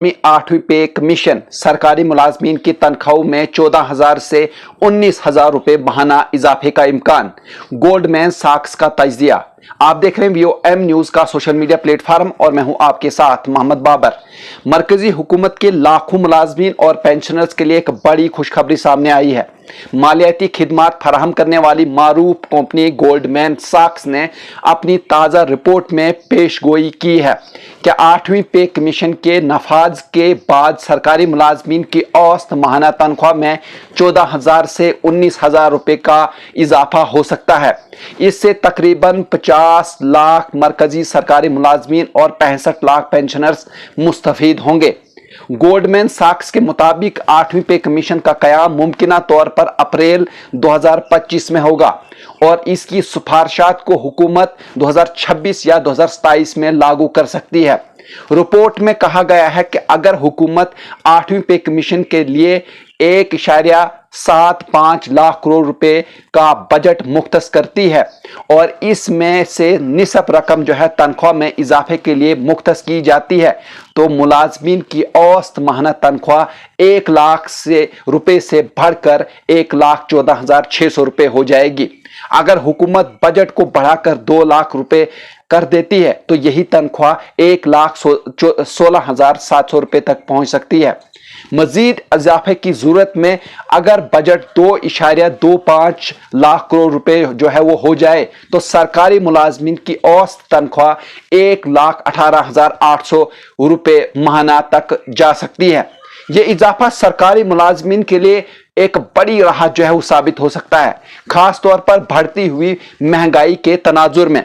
में 8वीं पे कमीशन सरकारी मुलाजमीन की तनख्वाहों में 14,000 से 19,000 रुपए माहाना इजाफे का इम्कान। गोल्डमैन सैक्स का तजिया। आप देख रहे हैं VOM न्यूज का सोशल मीडिया प्लेटफॉर्म और मैं हूं आपके साथ मोहम्मद बाबर। मरकजी हुकूमत के लाखों मुलाजमीन और पेंशनर्स के लिए एक बड़ी खुशखबरी सामने आई है। मालियाती खिदमात फराहम करने वाली मारूफ कंपनी गोल्डमैन सैक्स ने अपनी ताज़ा रिपोर्ट में पेशगोई की है कि 8वीं पे कमीशन के नफाज के बाद सरकारी मुलाजमीन की औसत माहाना तनख्वाह में 14,000 से 19,000 रुपए का इजाफा हो सकता है। इससे तकरीबन 50 लाख मरकजी सरकारी मुलाजमीन और 65 लाख पेंशनर्स मुस्तफीद होंगे। गोल्डमैन सैक्स के मुताबिक 8वीं पे कमीशन का कयाम मुमकिना तौर पर अप्रैल 2025 में होगा और इसकी सिफारिशात को हुकूमत 2026 या 2027 में लागू कर सकती है। रिपोर्ट में कहा गया है कि अगर हुकूमत 8वीं पे कमीशन के लिए 1.75 लाख करोड़ रुपए का बजट मुख्तस करती है और इसमें से निसब रकम जो है तनख्वाह में इजाफे के लिए मुख्तस की जाती है तो मुलाजमीन की औसत माहाना तनख्वाह 1 लाख रुपए से बढ़कर 1,14,600 रुपए हो जाएगी। अगर हुकूमत बजट को बढ़ाकर 2 लाख रुपए कर देती है तो यही तनख्वाह 1,16,700 रुपए तक पहुंच सकती है। मजीद इजाफे की जरूरत में अगर बजट 2.25 लाख करोड़ रुपए जो है वो हो जाए तो सरकारी मुलाजमीन की औसत तनख्वाह 1,18,800 रुपए माहाना तक जा सकती है। ये इजाफा सरकारी मुलाजमीन के लिए एक बड़ी राहत जो है वो साबित हो सकता है, खास तौर पर बढ़ती हुई महंगाई के तनाजुर में।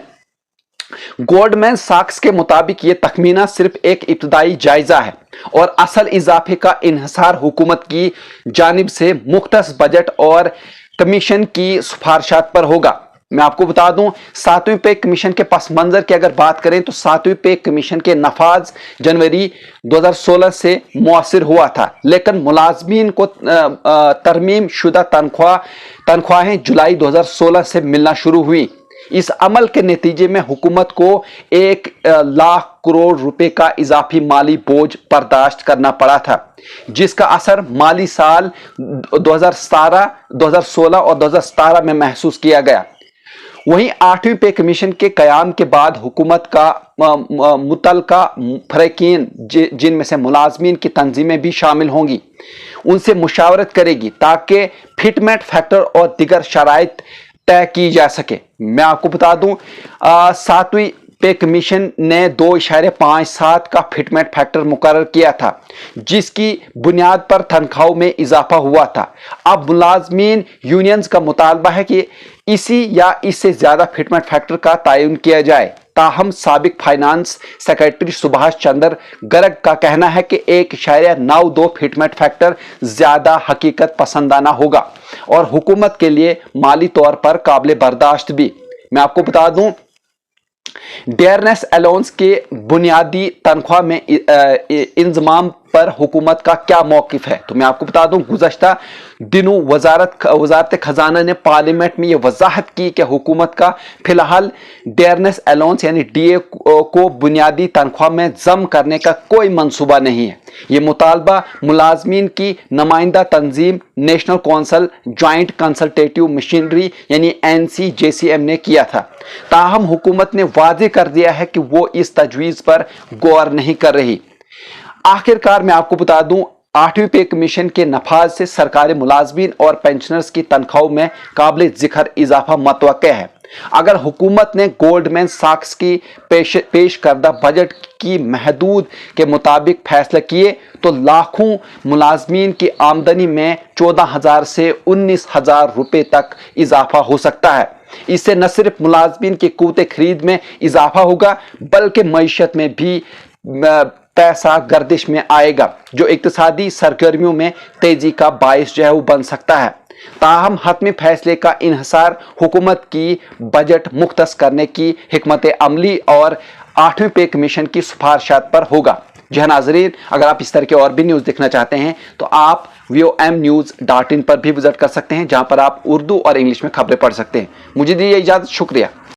गोल्डमैन सैक्स के मुताबिक ये तखमीना सिर्फ एक इब्तदाई जायजा है और असल इजाफे का इन्हिसार हुकूमत की जानिब से मुख्तस बजट और कमीशन की सिफारिशात पर होगा। मैं आपको बता दूं 7वीं पे कमीशन के पस मंजर की अगर बात करें तो 7वीं पे कमीशन के नफाज जनवरी 2016 से मुअस्सिर हुआ था, लेकिन मुलाजमीन को तरमीम शुदा तनख्वाहें जुलाई 2016 से मिलना शुरू हुई। इस अमल के नतीजे में हुकूमत को 1 लाख करोड़ रुपए का इजाफी माली बोझ बर्दाश्त करना पड़ा था, जिसका असर माली साल 2017, 2016 और 2017 में महसूस किया गया। वहीं 8वीं पे कमीशन के कयाम के बाद हुकूमत का मुतलका फरीकीन जिनमें से मुलाजमीन की तंजीमें भी शामिल होंगी उनसे मुशावरत करेगी ताकि फिटमेंट फैक्टर और दिगर शराइत तय की जा सके। मैं आपको बता दूं 7वीं पे कमीशन ने 2.57 का फिटमेंट फैक्टर मुकर्रर किया था, जिसकी बुनियाद पर तनख्वाहों में इजाफा हुआ था। अब मुलाजमीन यूनियंस का मुतालबा है कि इसी या इससे ज्यादा फिटमेंट फैक्टर का तयन किया जाए। ताहम साबिक फाइनेंस सेक्रेटरी सुभाष चंद्र गर्ग का कहना है कि 1.92 फिटमेंट फैक्टर ज्यादा हकीकत पसंदाना होगा और हुकूमत के लिए माली तौर पर काबिल बर्दाश्त भी। मैं आपको बता दूं डेयरनेस अलाउंस के बुनियादी तनख्वाह में इंजमाम पर हुकूमत का क्या मौकिफ है, तो मैं आपको बता दूं गुज़श्ता दिनों वजारत खजाना ने पार्लियामेंट में यह वजाहत की कि हुकूमत का फिलहाल डेयरनेस अलाउंस यानी DA को बुनियादी तनख्वाह में जम करने का कोई मंसूबा नहीं है। ये मुतालबा मुलाजमीन की नुमाइंदा तंजीम national council joint consultative machinery यानी NCJCM ने किया था। ताहम हुकूमत ने वाज़ेह कर दिया है कि वो इस तजवीज़ पर गौर नहीं कर रही। आखिरकार मैं आपको बता दूं 8वीं पे कमीशन के नफाज से सरकारी मुलाजमीन और पेंशनर्स की तनख्वाहों में काबिल जिक्र इजाफा मुतवक्के है। अगर हुकूमत ने गोल्डमैन सैक्स की पेश करदा बजट की महदूद के मुताबिक फैसला किए तो लाखों मुलाजमीन की आमदनी में 14,000 से 19,000 रुपए तक इजाफा हो सकता है। इससे न सिर्फ मुलाजमीन की क़ुव्वत खरीद में इजाफा होगा बल्कि मईशत में भी पैसा गर्दिश में आएगा, जो इक्तिसादी सरगर्मियों में तेजी का बायस जो है वो बन सकता है। ताहम हतमी फैसले का इन्हिसार हुकूमत की बजट मुख्तस करने की हिकमत अमली और 8वीं पे कमीशन की सिफारिशात पर होगा। जी हाँ नाजरीन, अगर आप इस तरह के और भी न्यूज़ देखना चाहते हैं तो आप VOMnews.in पर भी विजिट कर सकते हैं, जहां पर आप उर्दू और इंग्लिश में खबरें पढ़ सकते हैं। मुझे दीजिए इजाज़त, शुक्रिया।